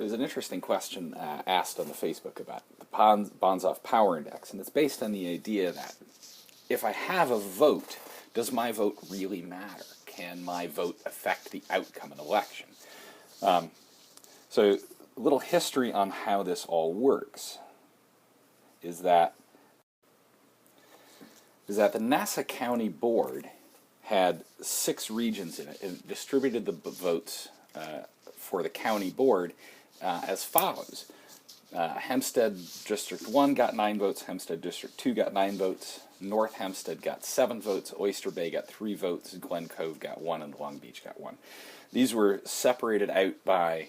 There's an interesting question asked on the Facebook about the Banzhaf power index, and it's based on the idea that if I have a vote, does my vote really matter? Can my vote affect the outcome of an election? So a little history on how this all works is that the Nassau County Board had 6 regions in it and distributed the votes for the county board as follows. Hempstead District 1 got 9 votes, Hempstead District 2 got 9 votes, North Hempstead got 7 votes, Oyster Bay got 3 votes, Glen Cove got 1, and Long Beach got 1. These were separated out by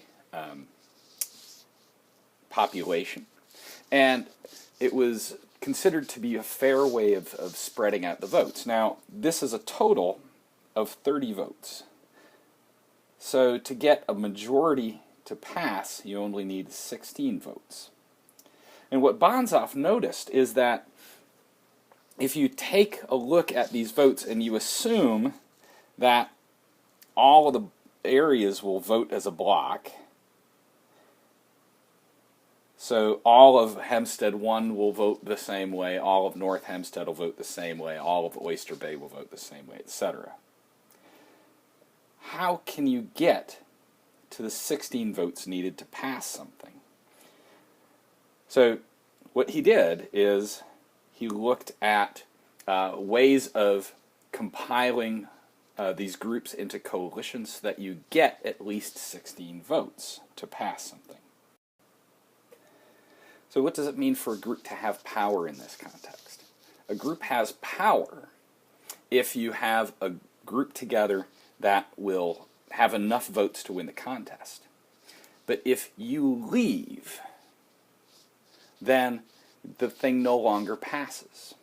population, and it was considered to be a fair way of spreading out the votes. Now, this is a total of 30 votes. So to get a majority to pass, you only need 16 votes. And what Banzhaf noticed is that if you take a look at these votes and you assume that all of the areas will vote as a block, so all of Hempstead 1 will vote the same way, all of North Hempstead will vote the same way, all of Oyster Bay will vote the same way, etc. How can you get to the 16 votes needed to pass something? So what he did is he looked at ways of compiling these groups into coalitions so that you get at least 16 votes to pass something. So what does it mean for a group to have power in this context? A group has power if you have a group together that will have enough votes to win the contest. But if you leave, then the thing no longer passes.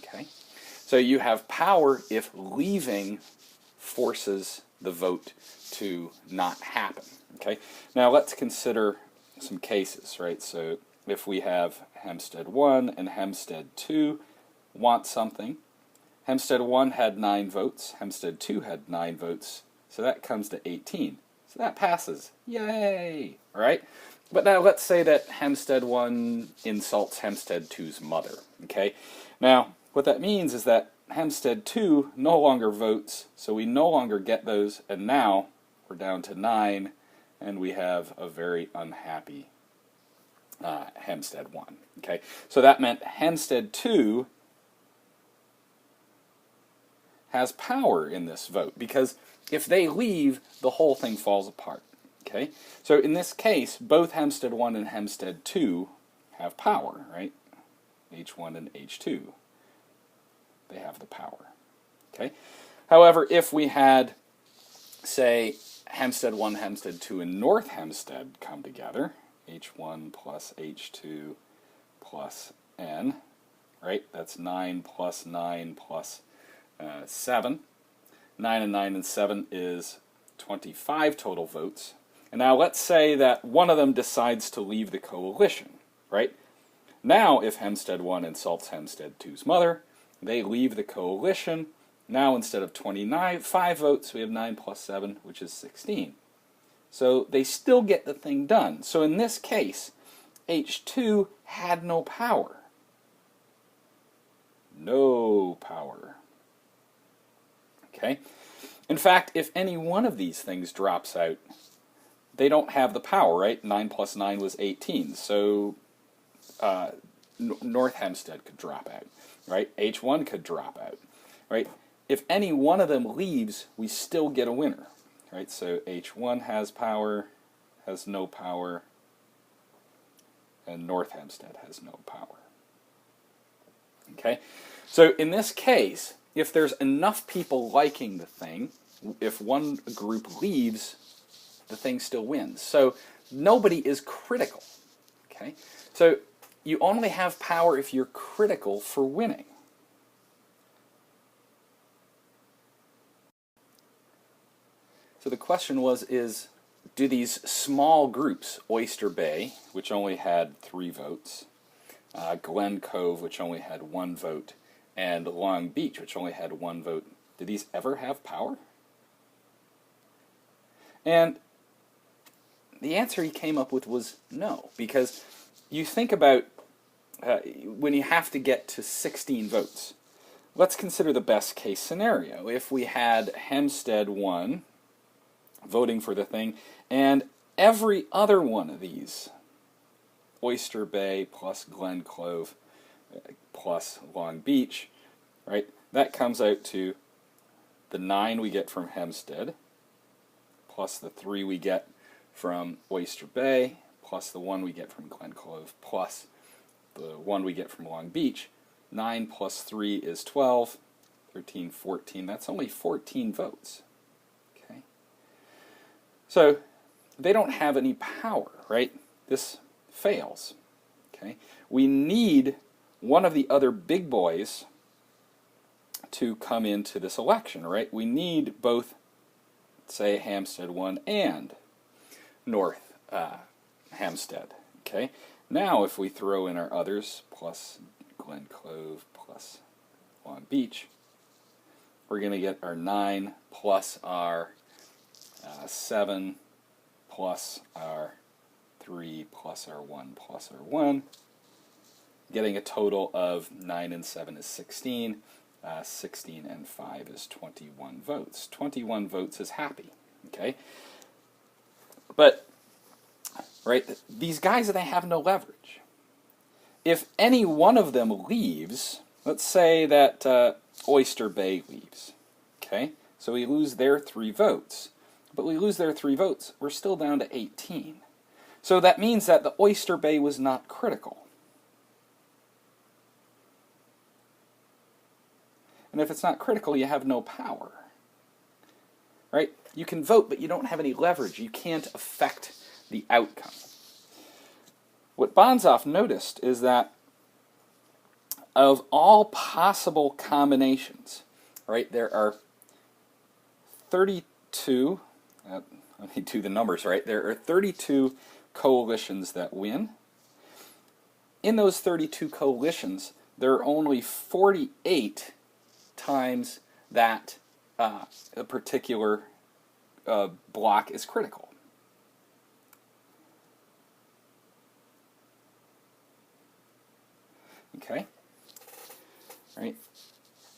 Okay? So you have power if leaving forces the vote to not happen. Okay? Now let's consider some cases, right? So if we have Hempstead 1 and Hempstead 2 want something, Hempstead 1 had 9 votes, Hempstead 2 had 9 votes, so that comes to 18. So that passes. Yay! All right? But now let's say that Hempstead 1 insults Hempstead 2's mother. Okay? Now, what that means is that Hempstead 2 no longer votes, so we no longer get those, and now we're down to 9, and we have a very unhappy Hempstead 1. Okay? So that meant Hempstead 2 has power in this vote, because if they leave, the whole thing falls apart. Okay? So in this case, both Hempstead 1 and Hempstead 2 have power, right? H1 and H2. They have the power. Okay? However, if we had, say, Hempstead 1, Hempstead 2, and North Hempstead come together, H1 plus H2 plus N, right? That's 9 plus 9 plus 7. 9 and 9 and 7 is 25 total votes. And now let's say that one of them decides to leave the coalition, right? Now if Hempstead 1 insults Hempstead 2's mother, they leave the coalition. Now instead of 5 votes, we have 9 plus 7, which is 16. So they still get the thing done. So in this case, H2 had no power. No power. Okay? In fact, if any one of these things drops out, they don't have the power, right? 9 plus 9 was 18. So North Hempstead could drop out, right? H1 could drop out, right? If any one of them leaves, we still get a winner, right? So H1 has power, has no power, and North Hempstead has no power. Okay? So in this case, if there's enough people liking the thing, if one group leaves, the thing still wins. So nobody is critical. Okay? So you only have power if you're critical for winning. So the question is do these small groups, Oyster Bay, which only had 3 votes, Glen Cove, which only had 1 vote, and Long Beach, which only had 1 vote, do these ever have power? And the answer he came up with was no, because you think about when you have to get to 16 votes. Let's consider the best case scenario. If we had Hempstead 1 voting for the thing, and every other one of these, Oyster Bay plus Glen Clove plus Long Beach, right, that comes out to the 9 we get from Hempstead, plus the 3 we get from Oyster Bay, plus the 1 we get from Glen Clove, plus the 1 we get from Long Beach. 9 plus 3 is 12, 13, 14. That's only 14 votes. Okay. So they don't have any power, right? This fails. Okay. We need one of the other big boys to come into this election, right? We need both, say, Hempstead 1 and North Hempstead. Okay. Now, if we throw in our others, plus Glen Clove plus Long Beach, we're going to get our 9 plus our 7 plus our 3 plus our 1 plus our 1, getting a total of 9 and 7 is 16, 16 and 5 is 21 votes. 21 votes is happy, okay? But, right, these guys, they have no leverage. If any one of them leaves, let's say that Oyster Bay leaves, okay? So we lose their 3 votes. But we lose their 3 votes, we're still down to 18. So that means that the Oyster Bay was not critical. And if it's not critical, you have no power. Right? You can vote, but you don't have any leverage. You can't affect the outcome. What Banzhaf noticed is that of all possible combinations, right, there are 32, let me do the numbers right, there are 32 coalitions that win. In those 32 coalitions, there are only 48 times that a particular block is critical. Okay, right?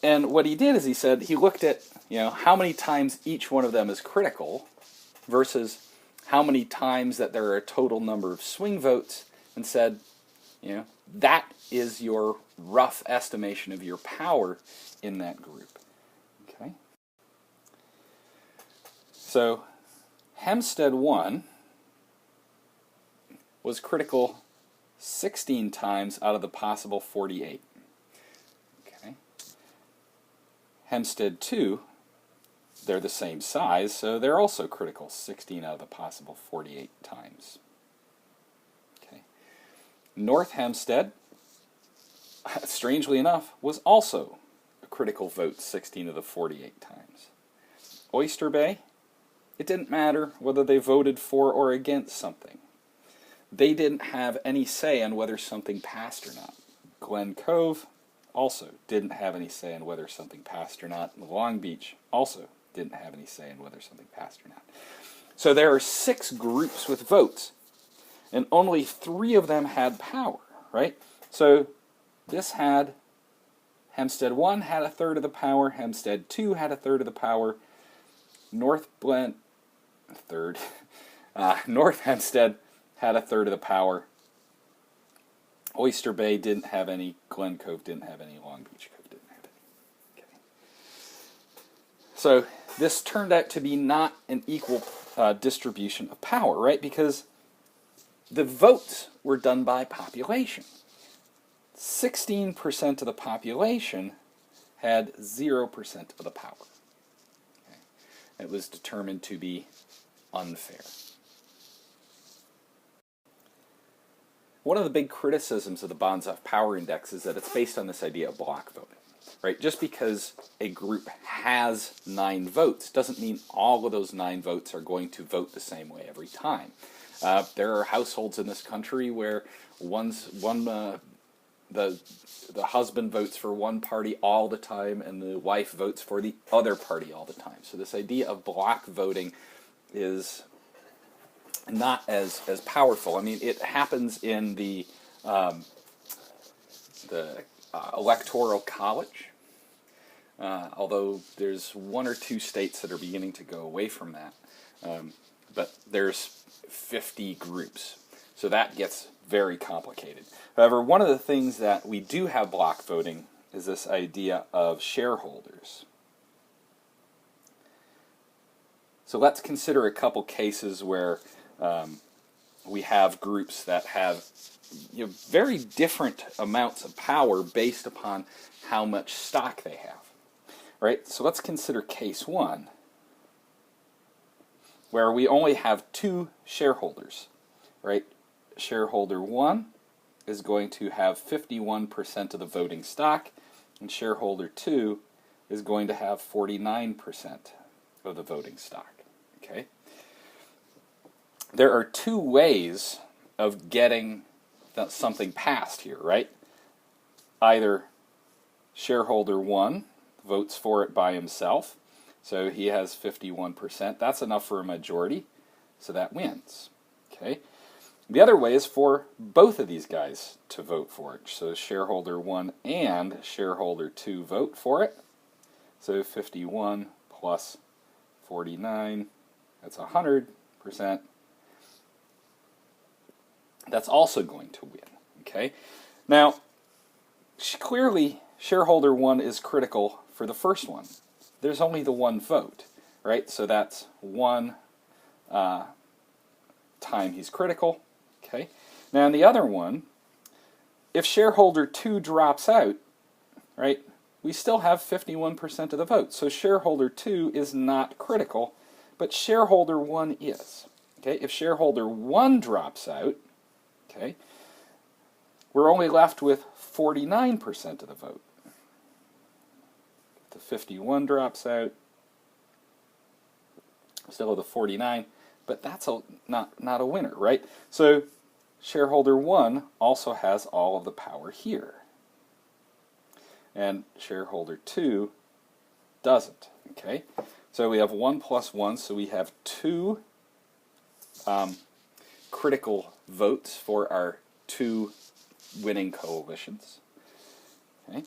And what he did is he said he looked at, how many times each one of them is critical versus how many times that there are a total number of swing votes, and said, that is your rough estimation of your power in that group. Okay. So Hempstead 1 was critical 16 times out of the possible 48. Okay. Hempstead 2, they're the same size, so they're also critical 16 out of the possible 48 times. Okay. North Hempstead, strangely enough, was also a critical vote 16 of the 48 times. Oyster Bay, it didn't matter whether they voted for or against something. They didn't have any say on whether something passed or not. Glen Cove also didn't have any say on whether something passed or not. Long Beach also didn't have any say on whether something passed or not. So there are 6 groups with votes, and only 3 of them had power, right? So this had, Hempstead 1 had a third of the power, Hempstead 2 had a third of the power, North Hempstead had a third of the power. Oyster Bay didn't have any. Glen Cove didn't have any. Long Beach Cove didn't have any. Okay. So this turned out to be not an equal distribution of power, right? Because the votes were done by population. 16% of the population had 0% of the power. Okay. It was determined to be unfair. One of the big criticisms of the Banzhaf Power Index is that it's based on this idea of block voting, right? Just because a group has 9 votes doesn't mean all of those 9 votes are going to vote the same way every time. There are households in this country where the husband votes for one party all the time and the wife votes for the other party all the time. So this idea of block voting is not as powerful. I mean, it happens in the electoral college, although there's one or two states that are beginning to go away from that. But there's 50 groups, so that gets very complicated. However, one of the things that we do have block voting is this idea of shareholders. So let's consider a couple cases where we have groups that have very different amounts of power based upon how much stock they have. Right? So let's consider case one, where we only have two shareholders. Right? Shareholder one is going to have 51% of the voting stock, and shareholder two is going to have 49% of the voting stock. Okay? There are two ways of getting something passed here, right? Either shareholder one votes for it by himself, so he has 51%. That's enough for a majority, so that wins. Okay? The other way is for both of these guys to vote for it. So shareholder one and shareholder two vote for it. So 51 plus 49, that's 100%. That's also going to win. Okay? Now, clearly, shareholder one is critical for the first one. There's only the one vote, right? So that's one time he's critical. Okay? Now, in the other one, if shareholder two drops out, right, we still have 51% of the vote. So shareholder two is not critical, but shareholder one is. Okay? If shareholder one drops out, okay, we're only left with 49% of the vote. The 51 drops out, still the 49, but that's not a winner, right? So shareholder one also has all of the power here, and shareholder two doesn't. Okay, so we have 1 plus 1, so we have two critical votes for our two winning coalitions. Okay.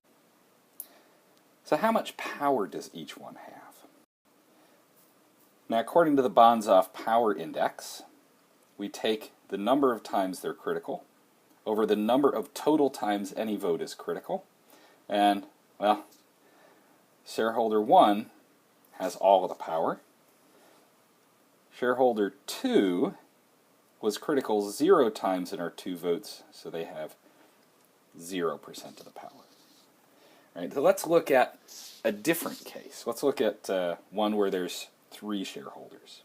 So how much power does each one have? Now, according to the Banzhaf power index, we take the number of times they're critical over the number of total times any vote is critical, and, well, shareholder one has all of the power. Shareholder two was critical 0 times in our two votes, so they have 0% of the power. Right, so let's look at a different case. Let's look at one where there's 3 shareholders.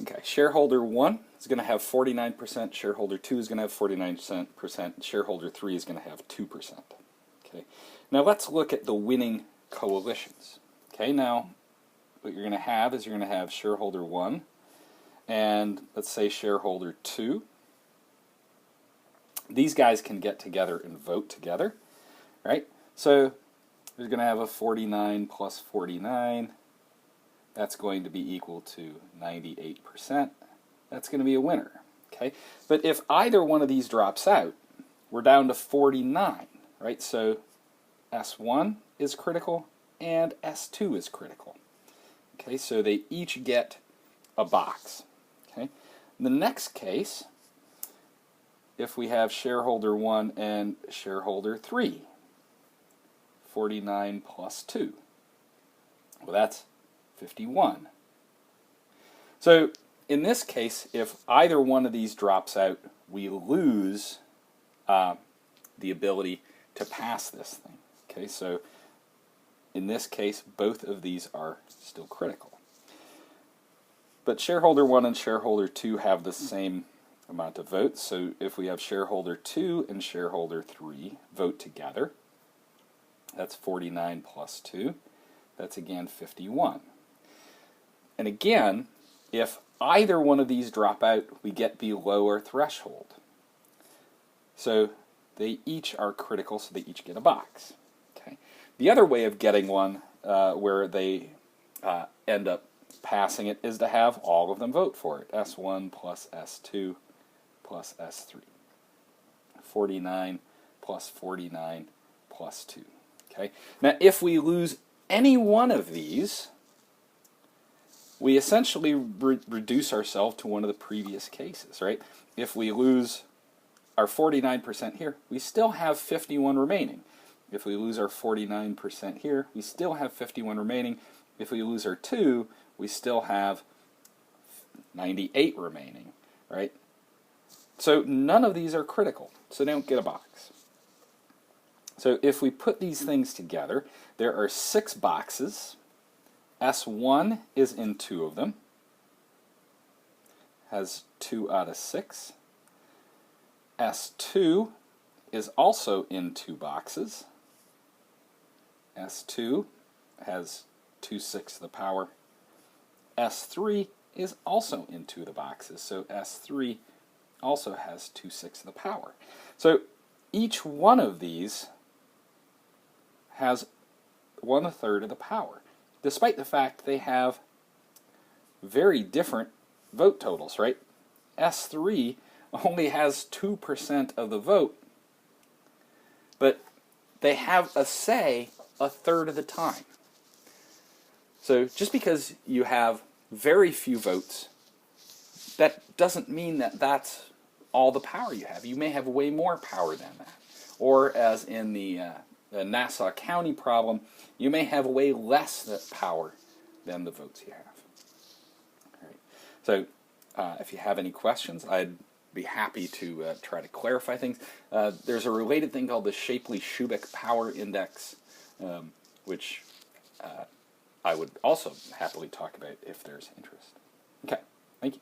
Okay, shareholder 1 is going to have 49%, shareholder 2 is going to have 49%, shareholder 3 is going to have 2%. Okay, now let's look at the winning coalitions. Okay, now what you're going to have is you're going to have shareholder 1 and let's say shareholder 2. These guys can get together and vote together, right? So there's going to have a 49 plus 49. That's going to be equal to 98%. That's going to be a winner, okay? But if either one of these drops out, we're down to 49, right? So S1 is critical and S2 is critical. Okay, so they each get a box. Okay, in the next case, if we have shareholder 1 and shareholder 3, 49 plus 2, well, that's 51. So in this case, if either one of these drops out, we lose the ability to pass this thing. Okay, so in this case, both of these are still critical. But shareholder 1 and shareholder 2 have the same amount of votes, so if we have shareholder 2 and shareholder 3 vote together, that's 49 plus 2, that's again 51. And again, if either one of these drop out, we get below our threshold. So they each are critical, so they each get a box. Okay. The other way of getting one where they end up passing it is to have all of them vote for it. S1 plus S2 plus S3. 49 plus 49 plus 2. Okay? Now, if we lose any one of these, we essentially reduce ourselves to one of the previous cases, right? If we lose our 49% here, we still have 51 remaining. If we lose our 49% here, we still have 51 remaining. If we lose our 2, we still have 98 remaining, right? So none of these are critical, so they don't get a box. So if we put these things together, there are 6 boxes. S1 is in 2 of them, has 2 out of 6. S2 is also in 2 boxes. S2 has 2/6 of the power. S3 is also in 2 of the boxes, so S3 also has 2/6 of the power. So each one of these has 1/3 of the power, despite the fact they have very different vote totals, right? S3 only has 2% of the vote, but they have a say 1/3 of the time. So just because you have very few votes, that doesn't mean that that's all the power you have. You may have way more power than that. Or as in the Nassau County problem, you may have way less power than the votes you have. All right. So if you have any questions, I'd be happy to try to clarify things. There's a related thing called the Shapley-Shubik Power Index, which I would also happily talk about if there's interest. Okay, thank you.